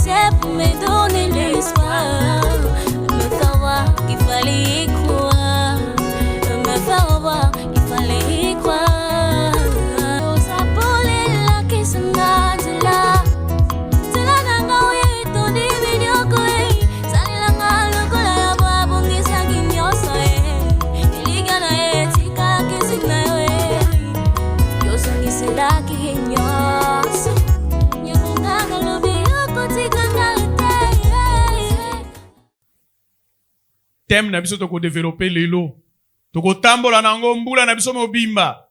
était pour me donner l'espoir, me faire voir qu'il fallait y croire, me faire voir qu'il fallait y croire. Ça volait la caisse là. Thème na biso toko développer lelo. Toko tambola na ngombula na biso mobimba.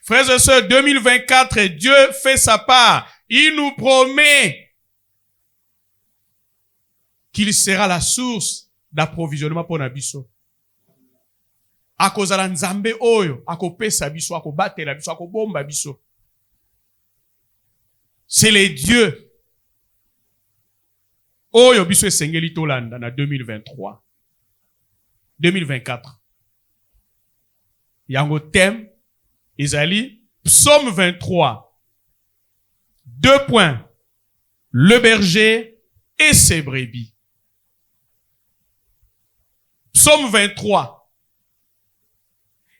Frères et sœurs, 2024, Dieu fait sa part. Il nous promet qu'il sera la source d'approvisionnement pour nabiso. Akozala nzambe oyo, akopesa biso, akobatela biso, akobomba biso. C'est les dieux. Oyo biso esengeli tolanda na 2023. 2024. Yango thème, Isaïe, Psaume 23. 2 points. Le berger et ses brebis. Psaume 23.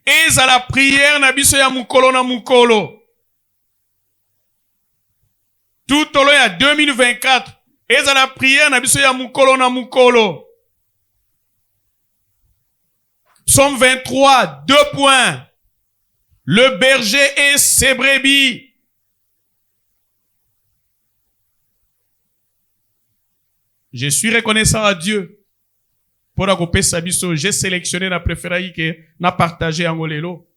Et à la prière na biso ya mukolo na mukolo. Tout au long ya 2024. Et à la prière na biso ya mukolo na mukolo. Psaume 23, 2 points. Le berger et ses brebis. Je suis reconnaissant à Dieu. Pour la couper Sabiso, j'ai sélectionné la préférée que n'a partagé en Olelo.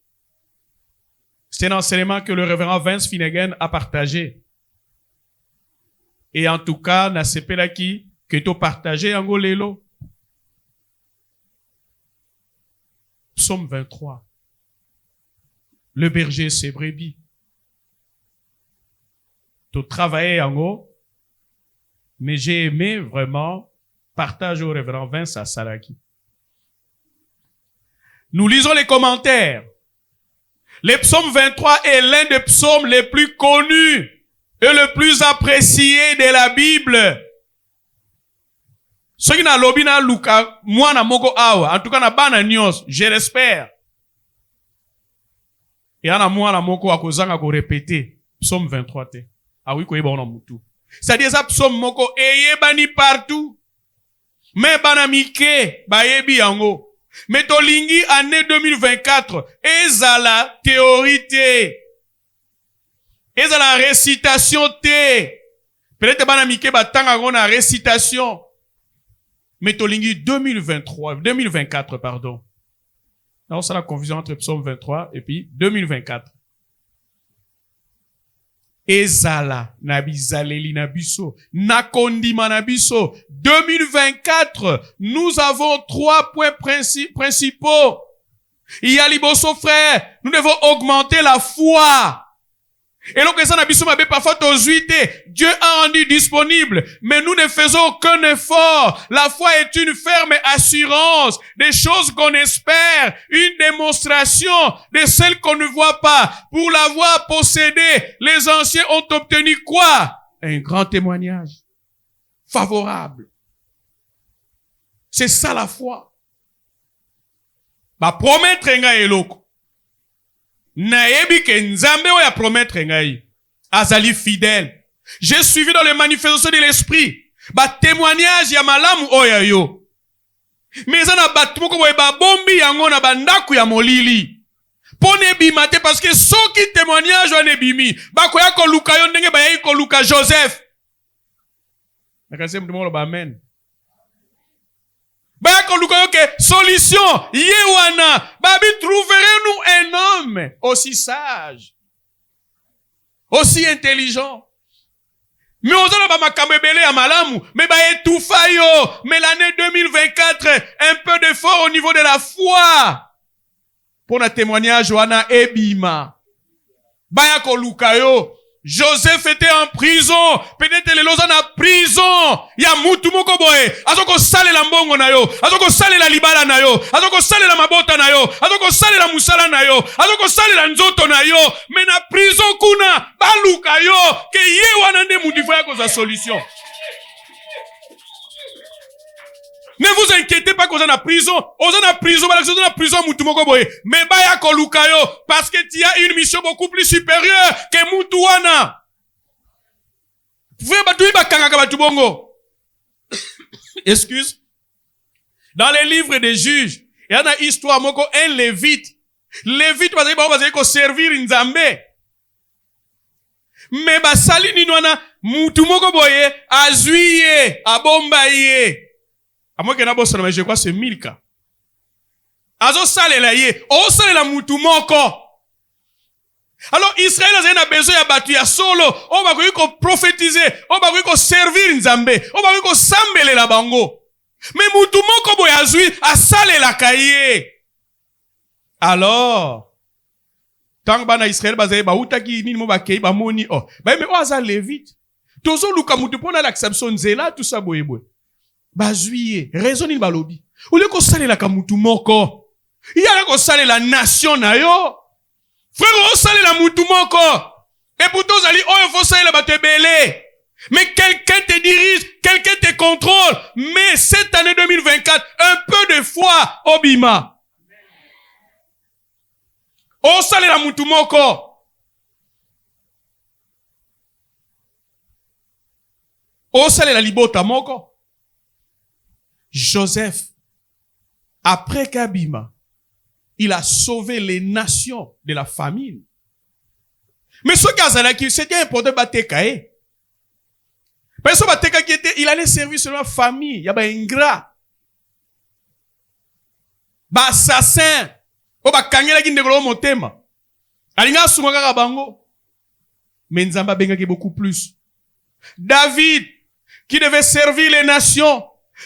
C'est un enseignement que le révérend Vince Finnegan a partagé. Et en tout cas, n'a pas qui que tu partagé en Olelo. Psaume 23. Le berger et ses brebis. Tu travaillais en haut, mais j'ai aimé vraiment partager au révérend Vince à Salaki. Nous lisons les commentaires. Le psaume 23 est l'un des psaumes les plus connus et le plus apprécié de la Bible. Ce qui n'a lobi na luka, moi na moko awa, en tout cas na bana nyos, je l'espère. Et ana moi na moko akozanga ko répéter, psaume 23 te. Ah oui, ko yeba ona mutu. C'est-à-dire ça psaume moko eye bani partout. Mais bana mike, ba yebi yango. Mais to lingi année 2024, ezala théorie te. Ezala récitation te. Peut-être bana mike ba tanga ngona récitation. Mais tolingi 2024, pardon. Alors, c'est la confusion entre Psaume 23 et puis 2024. Ezala, nabizaleli nabiso, nakondima nabiso. 2024, nous avons 3 points principaux. Il y a liboso frère, nous devons augmenter la foi. Et donc, ça n'a parfois Dieu a rendu disponible, mais nous ne faisons aucun effort. La foi est une ferme assurance des choses qu'on espère, une démonstration de celles qu'on ne voit pas. Pour l'avoir possédée, les anciens ont obtenu quoi? Un grand témoignage favorable. C'est ça la foi. Ba promettre nga eloko. Naebi ke nzambe oya promettre ngai azali fidèle. J'ai suivi dans les manifestations de l'esprit ba témoignage ya malamu oya yo. Mais ça na batmoko boye ba bombi yango na bandaku ya molili. Pone bimate parce que soki témoignage wane bimi ba koya ko luka yo ndenge ba yai ko luka Joseph. Nakase mtumo ba amen. Ba ko luka yo ke solution yewana babi trouverez-nous un homme aussi sage, aussi intelligent. Mais on a ba makamebele ya malamu, mais ba étouffa yo. Mais l'année 2024, un peu d'effort au niveau de la foi. Pour un témoignage wana ebima. Ba ya ko luka yo. Joseph était en prison. Peut-être les lois en prison. Ya mutu moko boye. Azoko sale la mbongo na yo. Azoko sale la libala na yo. Azoko sale la mabota na yo. Azoko sale la musala na yo. Azoko sale la nzoto na yo. Mais na prison kuna baluka yo ke ye wana nde mudifa yako za solution. ne vous inquiétez pas qu'on est en prison. On est en prison, mutumoko boye. Mais baya kolukayo, parce que tu as une mission beaucoup plus supérieure que mutuana. Excuse. Dans les livres des juges, il y a une histoire, un lévite. Lévite, parce qu'il servir Nzambe. Mais basali ninwana, mutumoko boye, azuye, abombaye. À moi, mais je crois que c'est 1000 cas. Azo sale la ye, o sale la mutumoko. Alors, Israël a besoin de battre ya solo, on va ko prophétiser, on va ko servir Nzambe, on va ko sambele la bango. Mais mutumoko boye azui, a sale la kaye. Alors, tant que bana Israël bazaye ba utaki nini mo ba kei ba moni oh. Ba mais o aza lévite. Tozo luka mutu pona l'acception nzela tout ça boye boye. Bazuye, raison il balobi. Ou le ko sale la kamutu moko. Il y a ko sale la nation na yo. Frère, o sale la mutu moko. Et pour tous ali oh il faut sale la batebele. Mais quelqu'un te dirige, quelqu'un te contrôle. Mais cette année 2024, un peu de foi obima. O sale la mutu moko. O sale la libota moko. Joseph, après Kabima, il a sauvé les nations de la famine. Mais ce Gazalaki, c'était important de battre Kaé. Parce que battre qui était, il allait servir sur la famille. Il y a un ingrat. Ba assassin. O ba kangela ki ndekolo motema. Alinga sumaka bango. Mais Nzamba bengaki beaucoup plus. David, qui devait servir les nations,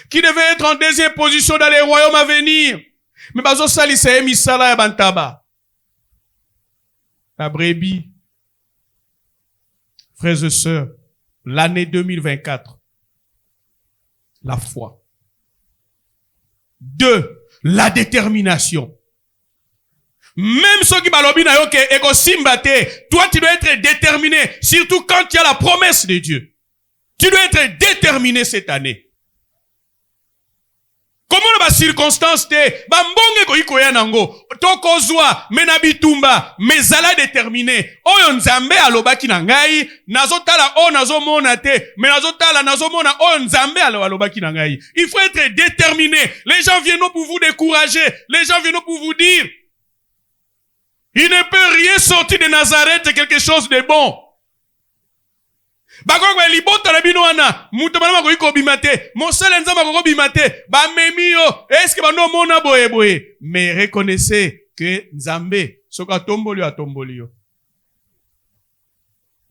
qui devait être en deuxième position dans les royaumes à venir. Mais bazo sali se misala ya bantaba. La brebis. Frères et sœurs, l'année 2024. La foi. 2. La détermination. Même ceux qui balobi na yo ke eko simbate, toi tu dois être déterminé, surtout quand il y a la promesse de Dieu. Tu dois être déterminé cette année. Comment ba circonstance te, ba mbonge ko ikoya nango, tokozwa menabitumba, mezala déterminé. Oyo Nzambe alobaki na ngai, nazotala o nazomona te, mais nazotala nazomona oyo Nzambe alobaki na ngai. Il faut être déterminé. Les gens viennent pour vous décourager, les gens viennent pour vous dire il ne peut rien sortir de Nazareth, quelque chose de bon. Bakongwe libota na bino wana, mutu bana ko ikobimate, mosala nzamba ko bimate, ba memio, est-ce que bano mona boye boye, mais reconnaissez que Nzambe soka tomboli a tombolio.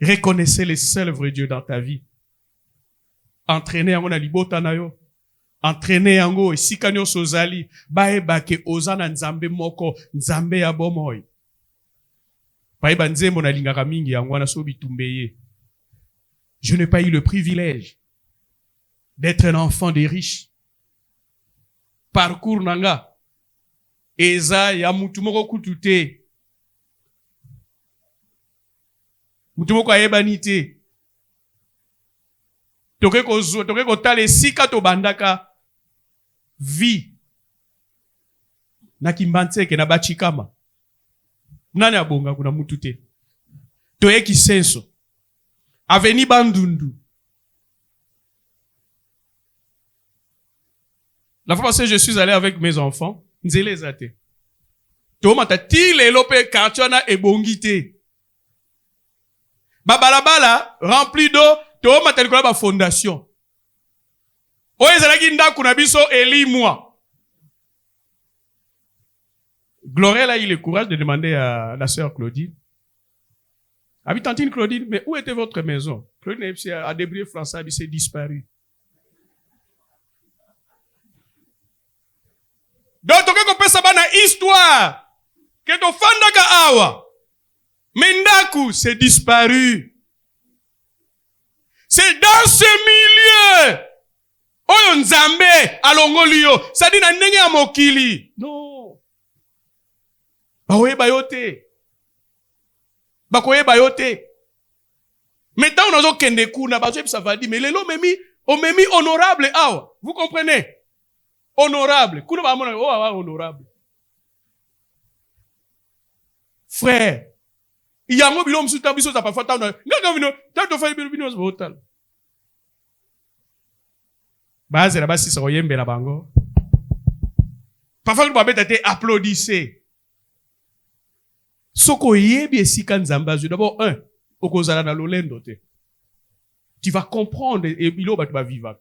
Reconnaissez le seul vrai Dieu dans ta vie. Entraînez yango na libota na yo. Entraînez yango esikanyo sozali, baeba ke ozana Nzambe moko, Nzambe ya bomoy. Baeba nzembo na lingaka mingi yango wana so bitumbeye. Je n'ai pas eu le privilège d'être un enfant des riches. Parcours nanga. Eza ya mutumoko kutute. Mutumoko ayebanite. Toke ko tale sika to bandaka vie. Na kimbantseke na bachikama. Nani abonga kuna mutute. Toye kisenso. Aveni Bandundu. La fois passée, je suis allé avec mes enfants. Nzele zate. Toma tati le lope karchana e bongite. Babalabala, rempli d'eau, toma tati kola ba fondation. Oye zalaki ndaku na biso eli moi. Gloriel a eu le courage de demander à la sœur Claudine. Habitantine Claudine, mais où était votre maison? Claudine a débrouillé français, il s'est disparu. Donc, on peut savoir une histoire. Que ton fandaka awa. Mendaku, c'est disparu. C'est dans ce milieu. Oyo Nzambe, alongolio. Ça dit na nenge ya mokili. Non. Baoye bayote. Bakoye bayote. Maintenant, on a kende kuna, bazo ça va dire, mais lelo memi, on memi honorable awa. Vous comprenez? Honorable. Honorable. Frère. Il y a un bilom sous ta biso, ça parfois, base là-bas, si ça royembe la bango. Parfois, nous pouvons être applaudissés. Soko yebi esika nzamba. D'abord, okozala na lolendo te. Tu vas comprendre et bilo ba tu vas vivre.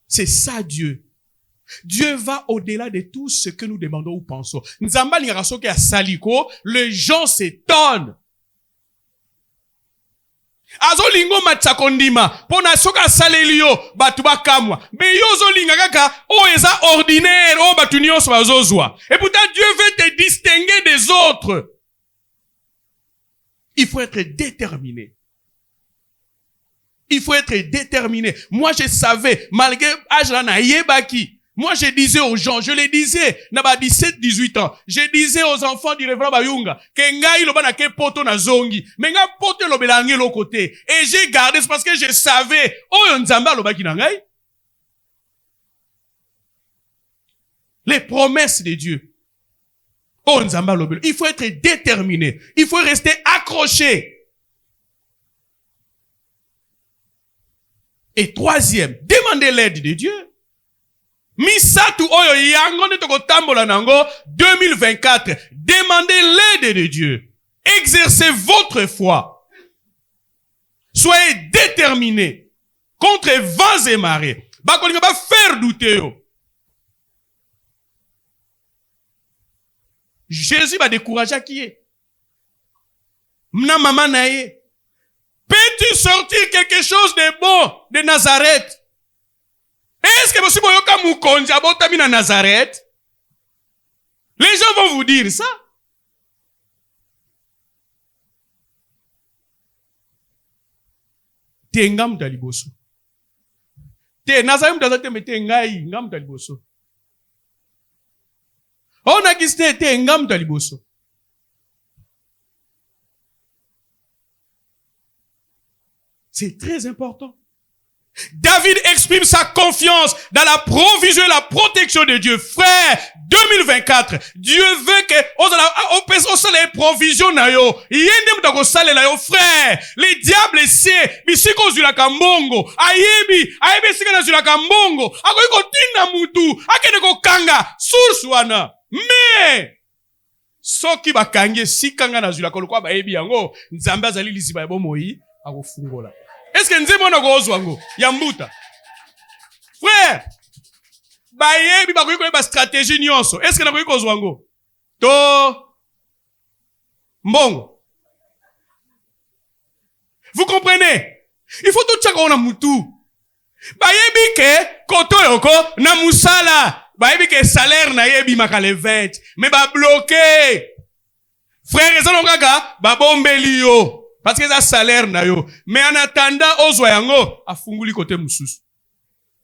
C'est ça Dieu. Dieu va au-delà de tout ce que nous demandons ou pensons. Nzamba lingaka soki ya saliko, les gens s'étonnent. Azo lingo matsakondima, pona soka salelio, batu bakamwa. Mais yozo linga kaka, eza ordinaire, batu nyonso bazozwa. Et pourtant Dieu veut te distinguer des autres. Il faut être déterminé. Il faut être déterminé. Moi, je savais, malgré Ajla na yebaki, moi, je disais aux gens, je les disais, naba 17, 18 ans, je disais aux enfants du révérend Bayunga, que ngai loba na ke poto na zongi, mais nga poto lobelangi l'autre côté. Et j'ai gardé, c'est parce que je savais, oh nzamba lobaki na ngai. Les promesses de Dieu. Oh nzamba lobelo. Il faut être déterminé. Il faut rester accroché. Et troisième, demandez l'aide de Dieu. Misatu oyo yango ne toko tambola nango 2024. Demandez l'aide de Dieu. Exercez votre foi. Soyez déterminés contre vents et marées. Bakolinga ba faire douter yo. Jésus va décourager qui est. Mna maman nae. Peux-tu sortir quelque chose de bon de Nazareth? Est-ce que vous yoka mukonzi abotami na Nazareth? Les gens vont vous dire ça. Te ngam daliboso. Te Nazareth mtazate mete ngai ngam daliboso. On a giste te ngam daliboso. C'est très important. David exprime sa confiance dans la provision et la protection de Dieu. Frère, 2024, Dieu veut que on se les provisions na yo. Yende mutako sale la yo, frère. Les diables c'est bisiko zula kambongo. Ayebi sika na zula kambongo. Akoiko tinda mutu, akene ko kanga source wana. Mais soki bakange sikanga na zula kolokwa bayebi yango, nzambe azali liziba ya bomoi akofungola. Est-ce que nzimo na kozwango yambuta? Frère, bayebi bakoyiko ba stratégie nyonso. Est-ce que na koyiko kozwango? To mbongo. Vous comprenez? Il faut tout chaka na mutu. Bayebi ke koto yoko na musala. Bayebi ke salaire na yebi makale 20. Mais ba bloqué. Frère, ezalo kaka ba bombeli yo. Parce que ça salaire na yo. Mais en attendant, ozwa yango, afunguli côté mususu.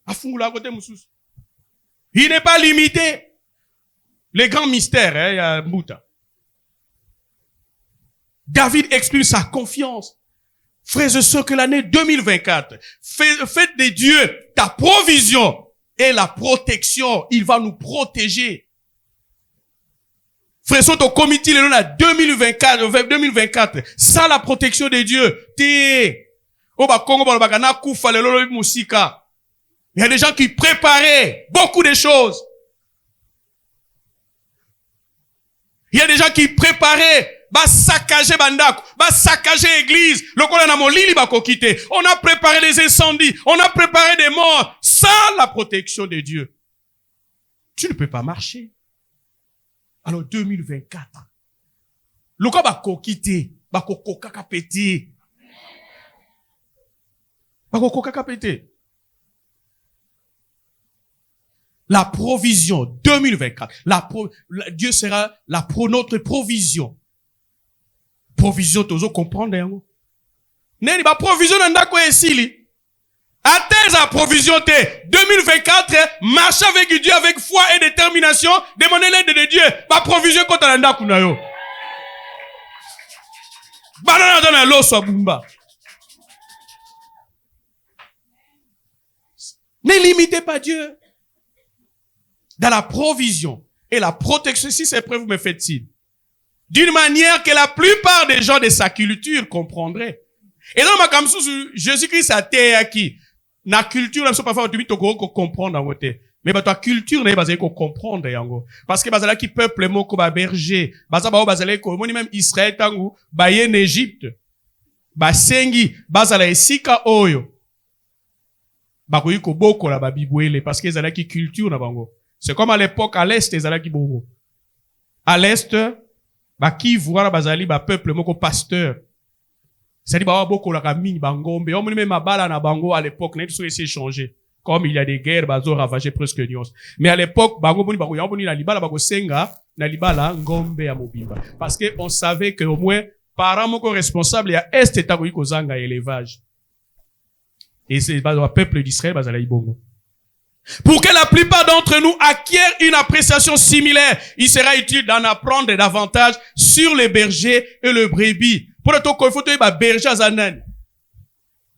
Afungula côté mususu. Il n'est pas limité. Les grands mystères, il y a Mouta. David exprime sa confiance. Frères et sœurs, que l'année 2024, faites de Dieu ta provision et la protection. Il va nous protéger. Frères, sont au comité le nom 2024, sans la protection de Dieu. Il y a des gens qui préparaient beaucoup de choses. Il y a des gens qui préparaient, saccager bandako, saccager église, on a préparé des incendies, on a préparé des morts, sans la protection de Dieu. Tu ne peux pas marcher. Alors 2024. Loka bako kite, bako kokaka pété. Bako kokaka pété. La provision 2024. Dieu sera notre provision. Provision tozo comprendre yango. Neni ba provision ndako esili. Atteindre la provision T. 2024, marche avec Dieu avec foi et détermination, demandez l'aide de Dieu. Ma provision contre l'anda kunayo. Banana dans l'eau soit bumba. Ne limitez pas Dieu. Dans la provision et la protection, si c'est prêt, vous me faites signe. D'une manière que la plupart des gens de sa culture comprendraient. Et dans ma comme Jésus-Christ a été acquis. Na culture, là, parfois, tu comprendre en côté. Mais ta culture n'est pas comprendre yango. Parce que bazala qui peuple moko ba berger, bazala ko moni même Israël tangu ba en Égypte. Ba sengi bazala esika oyo. Ba ko yiko boko la ba bibwele parce que zala qui culture na bango. C'est comme à l'époque à l'est zala qui bongo. À l'est ba ki voira bazali ba peuple moko pasteur. C'est-à-dire ba boko la kamini bangombe. On moni même mabala na bango à l'époque n'a tout essayé changer. Comme il y a des guerres, bazo ravagé presque Nyos. Mais à l'époque, bango boni bako yamboni na libala bako senga na libala ngombe ya mobimba. Parce que on savait que au moins parents moko responsable ya est etako yiko zanga élevage. Et c'est le peuple d'Israël bazala ibongo. Pour que la plupart d'entre nous acquièrent une appréciation similaire, il sera utile d'en apprendre davantage sur les bergers et le brebis. Pour le temps qu'il faut te ba berger azanan.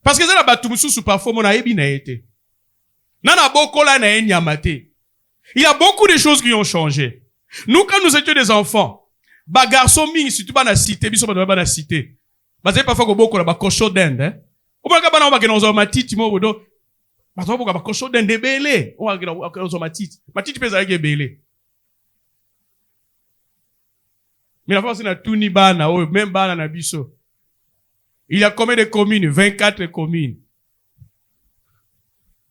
Parce que ça la batumusu parfois mon aebi na été. Nana bokola na enyamate. Il y a beaucoup de choses qui ont changé. Nous, quand nous étions des enfants, ba garçon mingi, surtout ba na cité, biso ba na cité. Ba zé parfois ko bokola ba cochon d'Inde, hein. Ou ba ka ba na ba kenonzo matiti mo bodo. Ba to bokola ba cochon d'Inde belé. Ou ba kenonzo matiti. Matiti pesa yake belé. Mais la fois c'est na tuni bana, ou même bana na biso. Il y a combien de communes? 24 communes.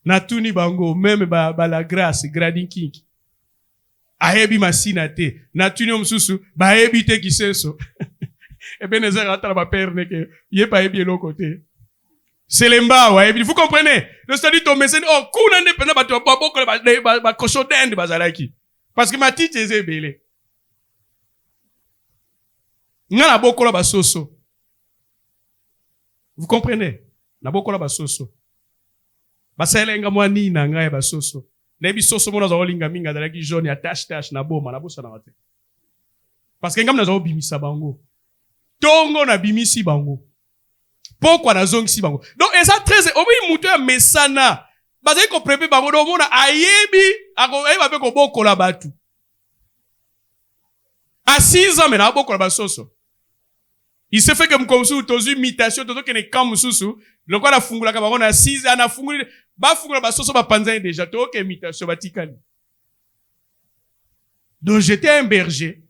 Natuni bango, même ba la grâce, grading king. Ahebi masina te. Natuni omsusu, ba hebi te kiseso. Ebenezer atala ba père neke, yé pa hebi l'autre côté. C'est l'emba, ouais. Vous comprenez? Le statut de médecin, oh, kuna ne pena ba to ba boko ba cochon d'Inde bazalaki. Parce que ma tite est belé. Ngana boko la ba soso. Vous comprenez? Na boko la ba soso. Basalenga mwani na ngai basoso. Nebi soso mona za olinga minga dalaki jaune ya tache na boma na bosa na wate. Parce que ngam na za obimisa bango. Tongo na bimisi bango. Pourquoi na zongisi bango. Donc eza très obi mutu ya mesana. Bazali ko prépare bango do mona ayebi ayeba pe ko bokola batu. À 6 ans mais na bokola basoso. Il se fait que mkomsu tozu imitation toto kene kamususu. Donc on a fungula ka bango na 6 ans na fungula ba fungula basoso ba panzani déjà to ke imitation batikali. Donc j'étais un berger.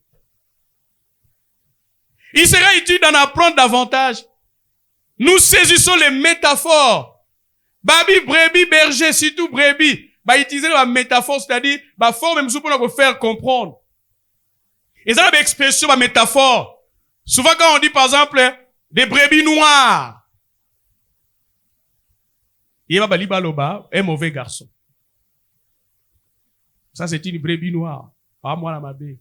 Il sera utile d'en apprendre davantage. Nous saisissons les métaphores. Babi, brebis, berger, surtout brebis. Bah, utiliser la métaphore, c'est-à-dire, bah, forme même pour nous faire comprendre. Et ça, la expression, bah, métaphore. Souvent, quand on dit, par exemple, des brebis noires. Il y a Baloba, un mauvais garçon. Ça, c'est une brebis noire. Pas moi, la mabé.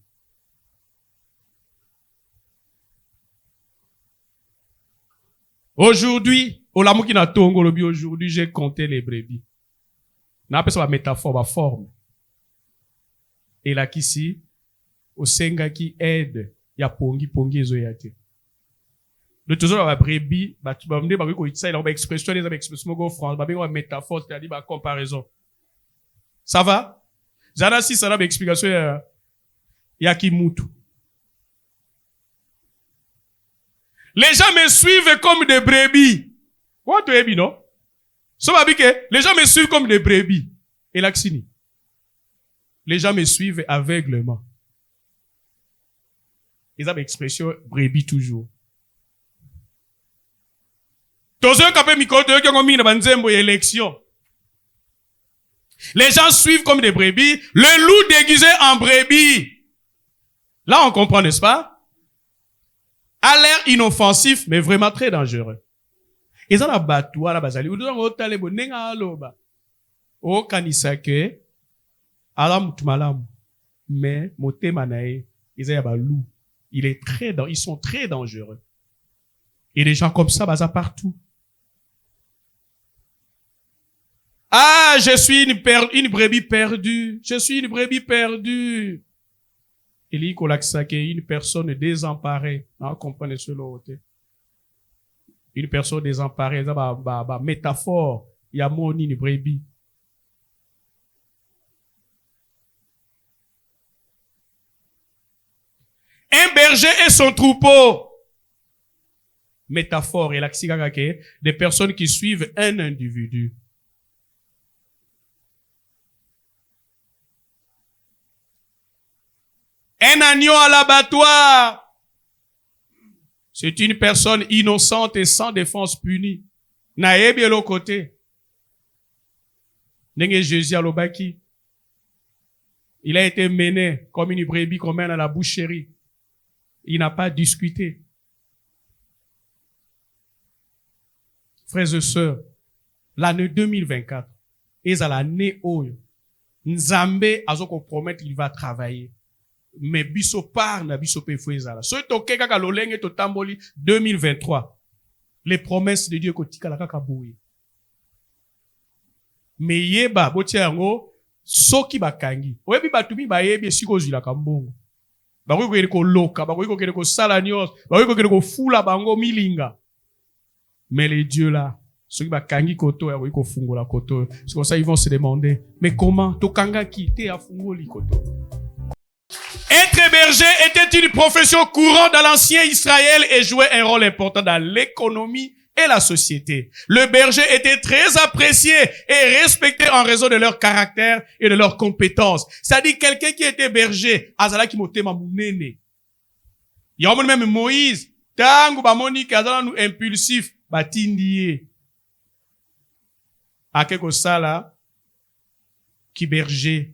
Aujourd'hui, aujourd'hui, j'ai compté les brebis. On appelle ça la métaphore, la forme. Et là, ici, au senga qui aide, il y a pongi ezoyate. De toujours, la brebis, tu vas me dire, il y a une expression, des expressions, France, une métaphore, c'est-à-dire, une comparaison. Ça va? Zana, si ça a une explication, il y a qui moutou. Les gens me suivent comme des brebis. What do you mean, non? Les gens me suivent comme des brebis. Et l'axini. Les gens me suivent aveuglement. Ils ont l'expression brebis toujours. Les gens suivent comme des brebis. Le loup déguisé en brebis. Là, on comprend, n'est-ce pas? A l'air inoffensif, mais vraiment très dangereux. Et ça, la batoua, la bazali, ou donc, otalebo, nenga aloba. O kanisake, alam tumalam. Mais, motema nae, ils ont un loup. Ils sont très dangereux. Et des gens comme ça, baza partout. Ah, je suis une brebis perdue. Je suis une brebis perdue. Il dit une personne désemparée. Non, comprenez cela. Une personne désemparée, ça va métaphore. Il y a mon une brebis. berger et son troupeau. Métaphore, et la des personnes qui suivent un individu. Un agneau à l'abattoir. C'est une personne innocente et sans défense punie. Naïb est l'autre côté. N'est-ce Jésus à l'obaki? Il a été mené comme une brebis qu'on mène à la boucherie. Il n'a pas discuté. Frères et sœurs, l'année 2024, est l'année où Nzambe azoko promet qu'il va travailler. Mais biso par na biso pe fouezala. So toke kaka lolenge to tamboli 2023. Les promesses de Dieu kotika la kaka boye. Mais yeba botia yango soki bakangi. Oyebi batumi bayebi esiko zila kambongo. Bakoki kokende koloka, bakoki kokende kosala nyonso, bakoki kokende kofula bango milinga. Mais les dieux là, ceux qui bakangi koto ya ko fungola koto. C'est comme ça ils vont se demander, mais comment tokanga kite a fungoli koto? Être berger était une profession courante dans l'ancien Israël et jouait un rôle important dans l'économie et la société. Le berger était très apprécié et respecté en raison de leur caractère et de leurs compétences. C'est-à-dire quelqu'un qui était berger, azala ki motema munene. Il y a même Moïse, tangu bamoni kazala nous impulsif, batindiye. Akeko sala ki berger.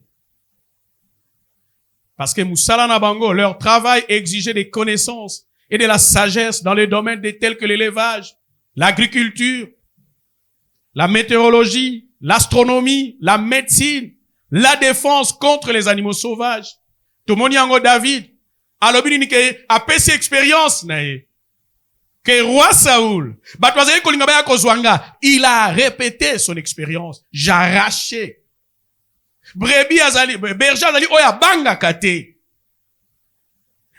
Parce que Moussala Nabango, leur travail exigeait des connaissances et de la sagesse dans les domaines tels que l'élevage, l'agriculture, la météorologie, l'astronomie, la médecine, la défense contre les animaux sauvages. Tout le monde yango David, alobini ke apesi expérience nae. Que roi Saoul, il a répété son expérience. J'arrachais. Brebis azali, berger azali, oya banga kate.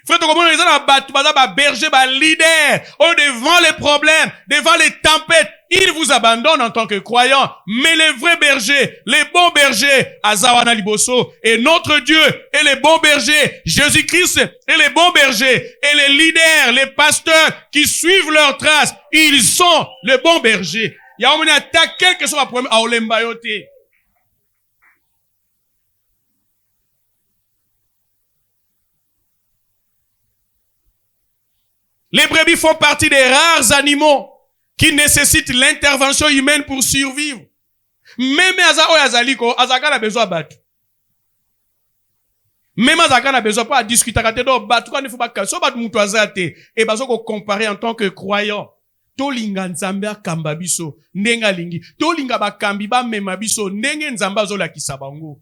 Frère, tu comprends, ils ont berger, leader, devant les problèmes, devant les tempêtes, ils vous abandonnent en tant que croyants. Mais les vrais bergers, les bons bergers, Azawana Liboso, et notre Dieu, et les bons bergers, Jésus-Christ, et les bons bergers, et les leaders, les pasteurs, qui suivent leurs traces, ils sont les bons bergers. Il y a une attaque, quel que soit le problème, à Olembayote. Les brebis font partie des rares animaux qui nécessitent l'intervention humaine pour survivre. Même Azaliko, Azaka a besoin de battre. Même Azaka a besoin pas de discuter avec tes battre. Il ne faut pas que ça bat mutwazate. Et baso ko comparer en tant que croyant. Tolinga nzambe akamba biso ndenga lingi. Tolinga bakambi ba mema biso ndenge nzamba zo la kisabango.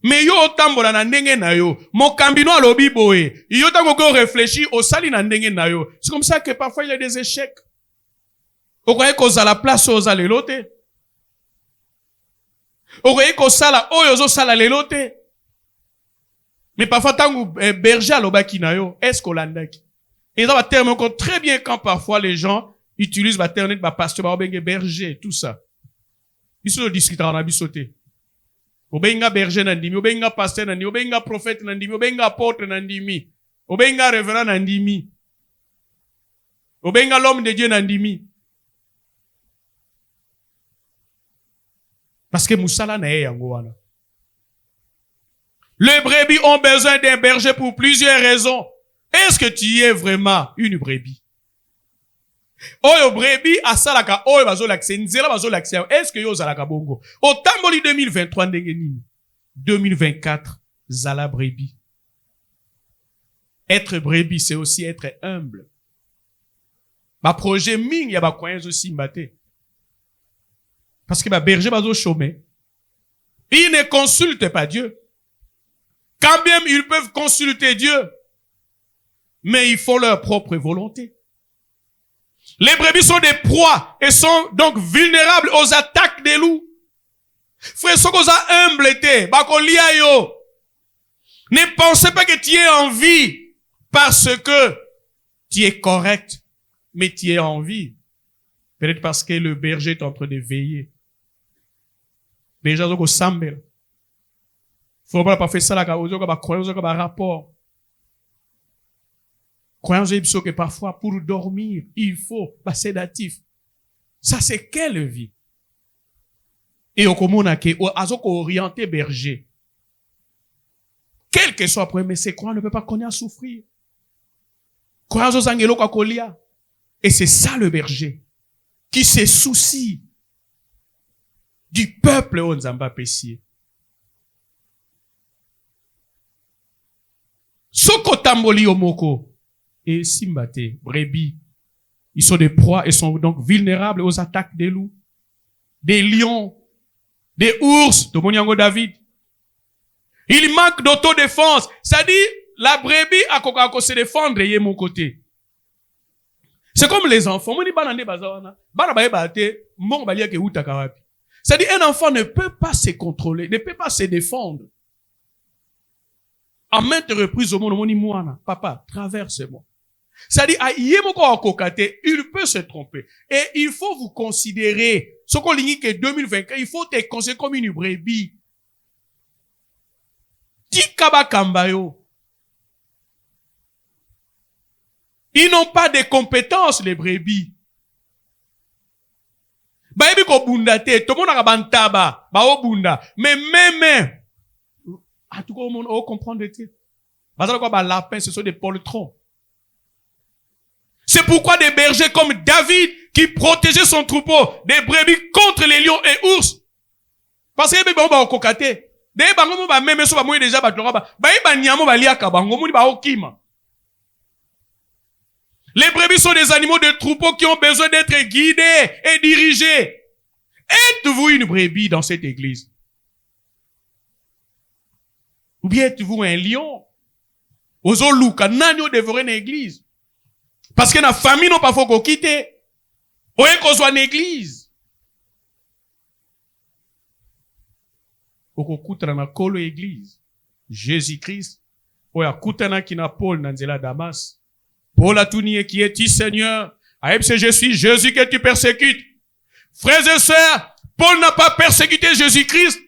Mais yo tambola na ndenge na yo, mokambi no alobi boye, yo tango ko réfléchir au sali na ndenge na yo. C'est comme ça que parfois il y a des échecs. Okoye ko za la place aux alelote. Okoye ko sala oyo zo sala lelote. Mais parfois tango berger alobaki na yo, est-ce qu'on landaki? Et ça va terme encore très bien quand parfois les gens utilisent ba terme ba pasteur ba obenge berger tout ça. Biso discutera na bisoté. Obenga berger nandimi, obenga pasteur nandimi, obenga prophète nandimi, obenga apôtre nandimi, obenga révérend nandimi, obenga l'homme de Dieu nandimi. Parce que Moussala na yango wana. Les brebis ont besoin d'un berger pour plusieurs raisons. Est-ce que tu es vraiment une brebis? Oyo brebis asalaka oyo bazolakise nzela bazolakise est-ce que yo zalaka bongo o tamboli 2023 ndenge nini 2024 zala brebis. Être brebis c'est aussi être humble. Ba projet ming ya ba croyance aussi mbate. Parce que ba berger bazo chômer. Ils ne consultent pas Dieu. Quand même ils peuvent consulter Dieu, mais ils font leur propre volonté. Les brebis sont des proies et sont donc vulnérables aux attaques des loups. Frère, ce qu'on a humble été, ne pensez pas que tu es en vie parce que tu es correct, mais tu es en vie. Peut-être parce que le berger est en train de veiller. Berger, il faut pas faire ça, là, il y a un rapport. Croyons que parfois, pour dormir, il faut un sédatif. Ça, c'est quelle vie? Et au commun, orienté berger. Quel que soit le problème, c'est quoi? On ne peut pas connaître souffrir. Et c'est ça le berger, qui se soucie du peuple au Nzamba Pessier. Soko tamboli omoko et simbate, brebis. Ils sont des proies et sont donc vulnérables aux attaques des loups, des lions, des ours, de Moniango David. Il manque d'autodéfense. Ça dit, la brebis a se défendre et mon côté. C'est comme les enfants. Ça dit, un enfant ne peut pas se contrôler, ne peut pas se défendre. En maintes reprises, au monde, papa, traverse-moi. Ça dit, il peut se tromper. Et il faut vous considérer, ce qu'on dit que 2024, il faut te considérer comme une brebis. Tikaba kambayo. Ils n'ont pas de compétences, les brebis. Baebi ko bundate, tout le monde a bantaba, ba o bunda. Mais même, en tout cas, on va comprendre le titre. Parce que lapin, ce sont des poltrons. C'est pourquoi des bergers comme David, qui protégeait son troupeau, des brebis contre les lions et ours. Parce que, on va kokate. Des bango ba même so ba moye déjà ba tlora ba ba nyamo ba liaka bango muni ba okima. Les brebis sont des animaux de troupeau qui ont besoin d'être guidés et dirigés. Êtes-vous une brebis dans cette église? Ou bien êtes-vous un lion? Ozo luka nanyo dévorer une église. Parce que la famille n'a pas faut quitter. Ou est qu'on soit une église. Okokutana na kolo église. Jésus-Christ. Oya kutana kina Paul nanzela Damas. Paul a tout nié qui est-il Seigneur? Aïe, je suis Jésus que tu persécutes. Frères et sœurs, Paul n'a pas persécuté Jésus-Christ.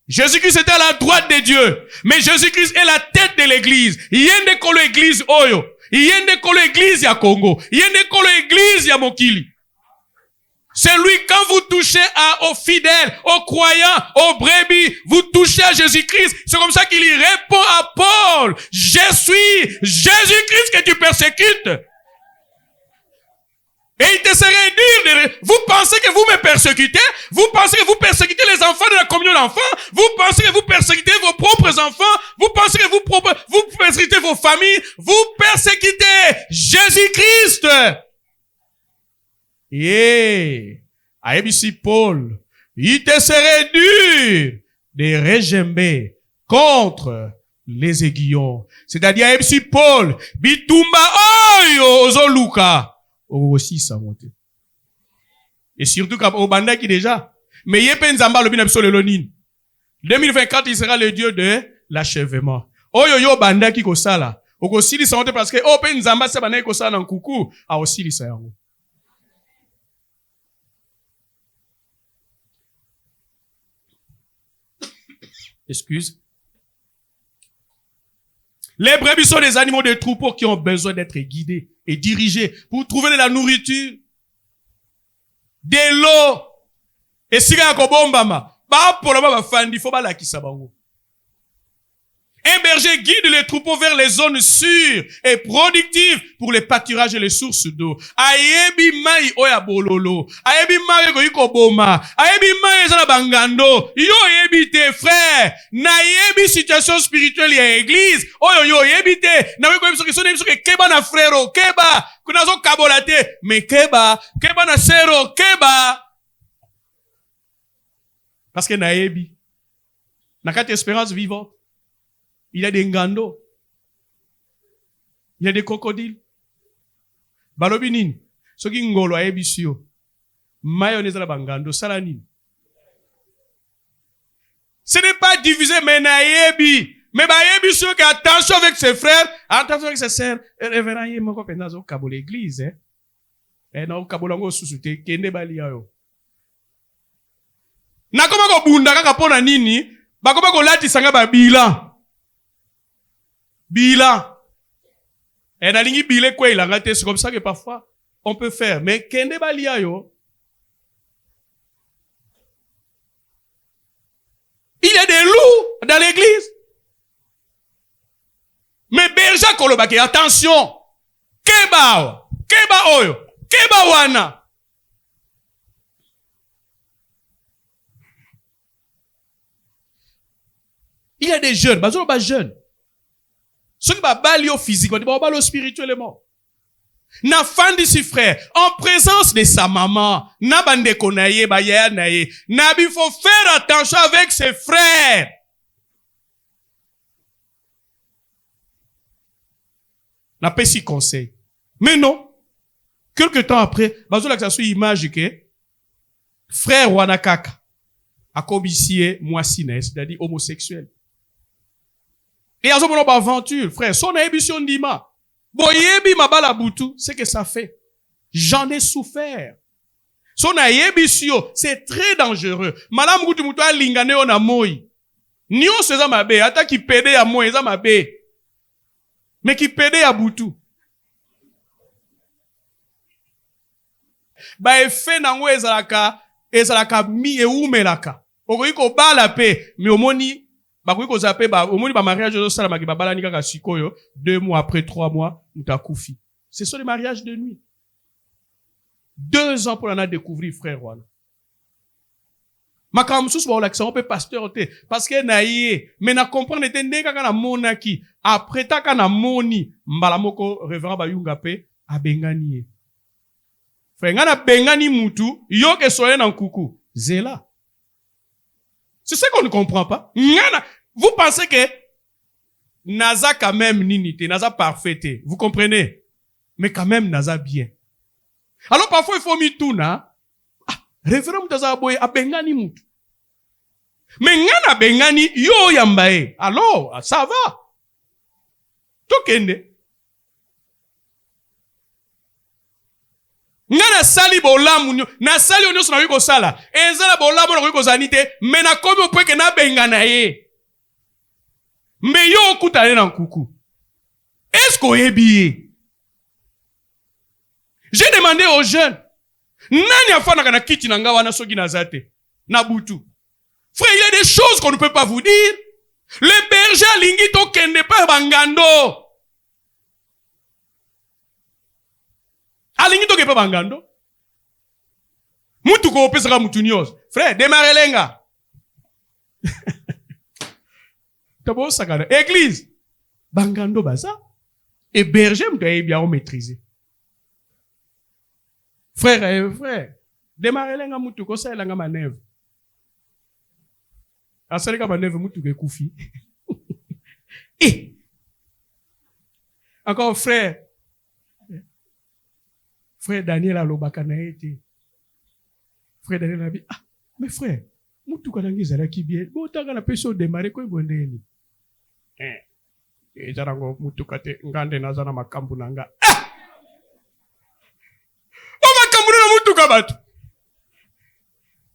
Jésus-Christ était à la droite de Dieu. Mais Jésus-Christ est la tête de l'église. Il y a une kolo église Oyo. Il y a une kolo église ya Congo. Il y a une kolo église ya Mokili. C'est lui, quand vous touchez aux fidèles, aux croyants, aux brebis, vous touchez à Jésus-Christ. C'est comme ça qu'il y répond à Paul. Je suis Jésus-Christ que tu persécutes. Et il te serait dire, vous pensez que vous me persécutez? Vous pensez que vous persécutez les enfants de la communion d'enfants? Vous pensez que vous persécutez vos propres enfants? Vous pensez que vous persécutez vos familles? Vous persécutez Jésus-Christ. Yeah. Aïbisi Paul, il te serait dur de régember contre les aiguillons. C'est-à-dire, aïbisi Paul, bitumba oyo ozoluka. Aussi ça monte. Et surtout quand au banda qui déjà, mais yepe nzamba lobi na biso lelo nini. 2024 il sera le Dieu de l'achèvement. Oyo yo banda ki ko sala. Okosili sa monte parce que open nzamba se bana ko sala na nkuku, a osili sa yango. Excuse. Les brebis sont des animaux de troupeau qui ont besoin d'être guidés et dirigés pour trouver de la nourriture, de l'eau. Et si il y a un fandi, il faut pas la kisabango. Un berger guide les troupeaux vers les zones sûres et productives pour les pâturages et les sources d'eau. Ayebi mai oya bololo. Ayebi mai ko yiko boma. Ayebi mai ezala bangando. Yo yebi te frère. Na yebi situation spirituelle ya église. Oyo yo yebi te. Na weko yebi so ke keba na frère keba. Kuna zo kabolate. Mais keba na sero keba. Parce que na yebi. Na kati espérance vivante. Il y a des ngando. Il y a des crocodiles. Balobinin. Ce qui ngolo a ebisio. Mayonnaise la bangando. Salanine. Ce n'est pas divisé, mais naïebi. Mais baïebi sûr que attention avec ses frères, attention avec ses sœurs. Révérend yé moko penazo kabo l'église, non, kabo lango susute, kende bali yo. Nakoma ko bunda kaka pona nini, bakoma ko lati sanga ba bilan. Bilan. Et nalingi bile quoi il a raté, c'est comme ça que parfois on peut faire. Mais kende balia yo. Il y a des loups dans l'église. Mais berger kolobake, attention. Keba oyo, keba wana. Il y a des jeunes, bazo ba jeunes. Ceux qui balio physiquement, ils balio spirituellement. Na fandi si frère, en présence de sa maman, na bande konaye, ba yaya naye, na il faut faire attention avec ses frères. Na pas si conseil. Mais non. Quelque temps après, bazo la ça image que frère wanakaka a commissionné moissine, c'est-à-dire homosexuel. Et à ce moment aventure, frère, son émission d'ima. Boyebi mabala boutou, c'est que ça fait. J'en ai souffert. Son émission, c'est très dangereux. Madame Goutou Moutou a lingane on a moi. Nyon se zamabe, ata ki pede à moi, zamabe. Mais qui pede à boutou. Ba efe nango ezalaka mi e umelaka. Okoki ko bala pe, mais omoni bakoki ko zape ba omoni ba mariage zo sala maki babala nika ka sikoyo 2 mois après 3 mois mutakufi. Ce sont les mariages de nuit. 2 ans pour en découvrir frère wana. Makamsus ba olakisa on peut pasteur te parce que naie mais na comprendre te ndeka kana monaki après ta kana moni mbala moko révérend ba yunga pe abengani. Frère ngana bengani mutu yo ke soye na nkuku zela. C'est ce qu'on ne comprend pas. Vous pensez que Naza quand même ninité, Naza parfaité. Vous comprenez? Mais quand même Naza bien. Alors parfois il faut mituna. Révérend Naza boy a bengani mutu. Mais ngana bengani yo yambaye. Alors ça va. Tokende. Ngana sali bolamu na sali onyo sona wiko sala ezala bolamu na wiko zanite mais na komi opeke na bengana ye mais yo okutane na nkuku est-ce qu'on est bien? J'ai demandé aux jeunes nani afana na kiti na ngawa na soki na zate na butu. Frère, il y a des choses qu'on ne peut pas vous dire. Le berger alingi to kende pa bangando. Alingi toke pa bangando. Mutu ko opesaka mutu nyos. Frère, démarre lenga. Tabo sakana. Église. Bangando baza. Et berger mutu aye bien maîtriser. Frère, démarre lenga mutu ko sa elanga manèvre. Asalika manèvre mutu ke kufi. Et encore frère Daniel alobaka na été. Frère Daniel a dit, mais frère, mutu kanangi zalaki bien. Bo tanga na peso démarrer ko bondeni. Et zarango mutu kate ngande nazana makambu nanga. O makambu na mutu kabatu.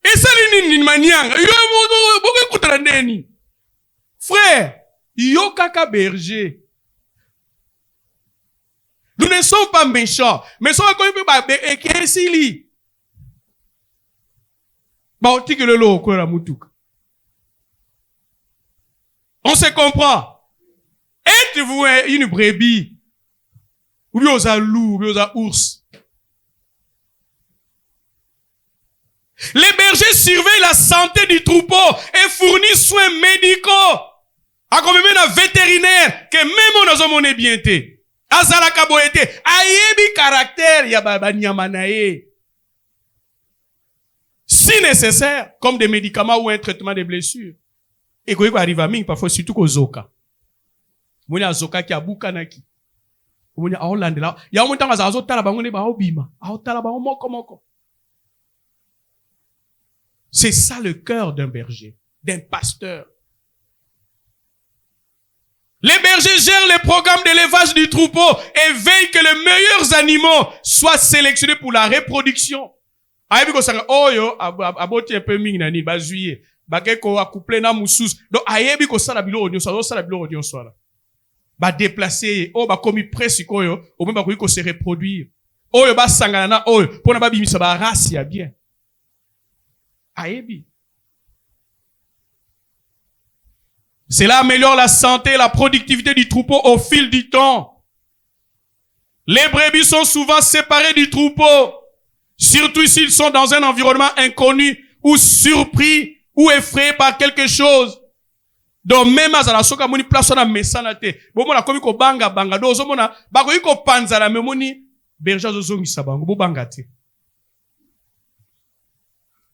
Et ça ni manianga. Yo bo kutana ndeni. Frère, yo kaka berger. Nous ne sommes pas méchants, mais sommes comme et qui sili. On se comprend. Êtes-vous une brebis? Ou bien aux loup, ou bien aux ours? Les bergers surveillent la santé du troupeau et fournissent soins médicaux. A comme même un vétérinaire que même on a mon bien été. Azalaka boyete ayebi caractère ya baba nyamanae. Si nécessaire, comme des médicaments ou un traitement des blessures. Et quoi arrive à ming parfois surtout qu'au zoka. Mounia zoka ki abuka naki. Mounia Hollande là. Ya on tanga za azotala bangone ba obima. Aotala ba moko. C'est ça le cœur d'un berger, d'un pasteur. Les bergers gèrent les programmes d'élevage du troupeau et veillent que les meilleurs animaux soient sélectionnés pour la reproduction. Ayebi ko sanga oyo aboti un peu mingi nani bazuye bakeko akouple na musus. Donc ayebi ko sala bilo onyo sala bilo onyo sala. ba déplacer, oh ba komi presque koyo, au même ba ko se reproduire. Oh ba sangana na oh, pona ba bimisa ba race ya bien. Aebi. Cela améliore la santé et la productivité du troupeau au fil du temps. Les brebis sont souvent séparées du troupeau, surtout s'ils sont dans un environnement inconnu ou surpris ou effrayés par quelque chose. Donc même à la soka moni place na mesana te. Bo mona komi ko banga do zo mona ba ko iko panza la memoni berger zo zongi sabango bo banga te.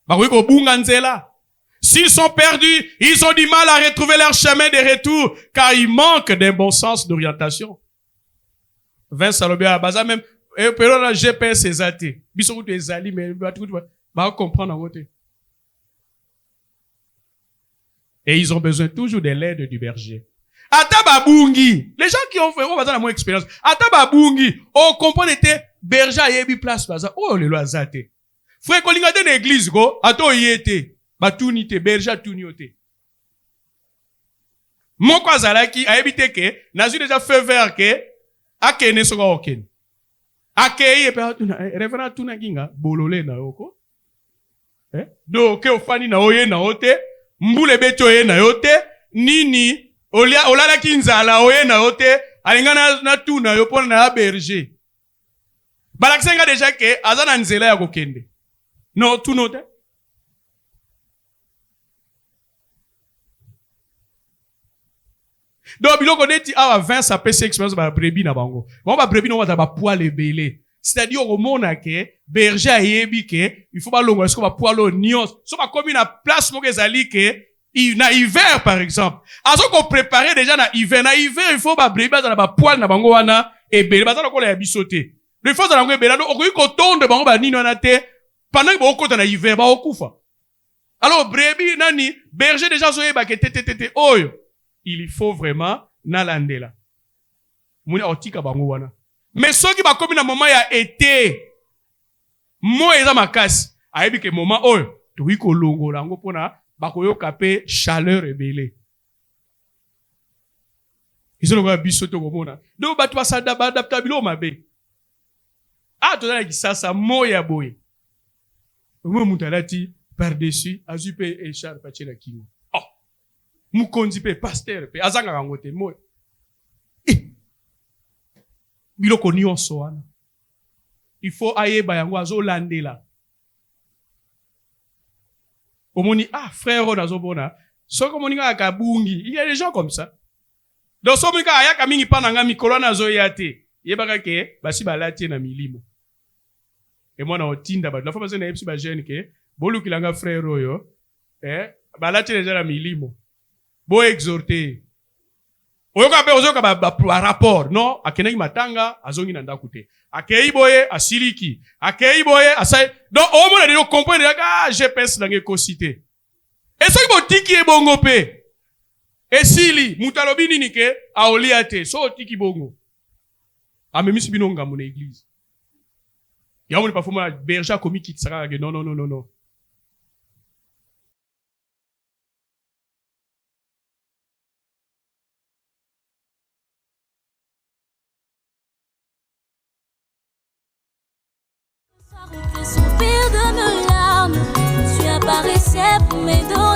Ba ko iko bunga nzela. S'ils sont perdus, ils ont du mal à retrouver leur chemin de retour car ils manquent d'un bon sens d'orientation. Vincent Lobia baza même pero na GPS ezate. Biso ko ezali mais ba comprendre en côté. Et ils ont besoin toujours de l'aide du berger. Ata babungi. Les gens qui ont fait, on va dans la moins expérience. Ata babungi. Oh, comprenez te, berger yebi place baza. Oh, le loazate. Frère, kolinga de l'église, go, ato yete. Batuni te, berger tuni ote. Mon kwa zalaki, a yebi te ke, nazu déjà fait vert ke, akene soga oken. Akeye pe atuna, reverend tuna ginga, bolole na oko. Do, ke ofani na oye na ote, mbule beto ye na yote nini olala kinzala oye na yote alingana na tuna yo pona na berger balaksenga déjà ke azana nzela ya kokende no tunote do biloko neti awa 20 sa pese expérience ba brebi na bango ba brebi no ba poil ebele. C'est-à-dire, au monde, que, berger a yebi que, il faut pas longo, est-ce qu'on va pouvoir le nios, so va comme une place, mon gezali que, na hiver, par exemple. Alors qu'on prépare déjà na hiver, il faut ba brebi, dans ba poil na bango wana, et bele, ba ko la bisoté. Le fois, dans la bele, on ko tonde bango ba nino na te, pendant que ba okota na hiver, ba okufa. Alors, brebi, nani, berger déjà zoye ba ke te, oyo. Il faut vraiment, na landela. Mouni otika bango wana. Mais ceux qui va comme un moment ya été mo eza makasi ayebi ke moment oyo to wiko longo lango pona bakoyo kape chaleur ebele izolo ga biso to komona do batu basada ba adaptabilo mabe to na kisasa mo ya boye mo mutalati par dessus azupe et char pachela kingo mukonzi pe pasteur pe azanga kangote mo biloko nyonso wana il faut ayeba yango azolandela omoni frère on azobona soko moninga kabungi il y a des gens comme ça donc so moninga ayaka mingi pa nanga mikolo na zoya te yebaka ke basi balati na milimo et moi na otinda ba la fois parce na yebisi ba jeune ke bolukilanga frère oyo balati déjà na milimo bo exhorter oyoka pe ozoka ba rapport non akenaki matanga azongi na ndaku te akei boye asiliki akei boye asai donc au moins de comprendre que GPS na ngeko cité et ça ko tiki e bongo pe esili mutalobi nini ke aolia te so tiki bongo amemisi bino ngambo na église ya on pas former berger komi kitsaka ke non Soupir de mes larmes, tu apparaissais pour mes dos.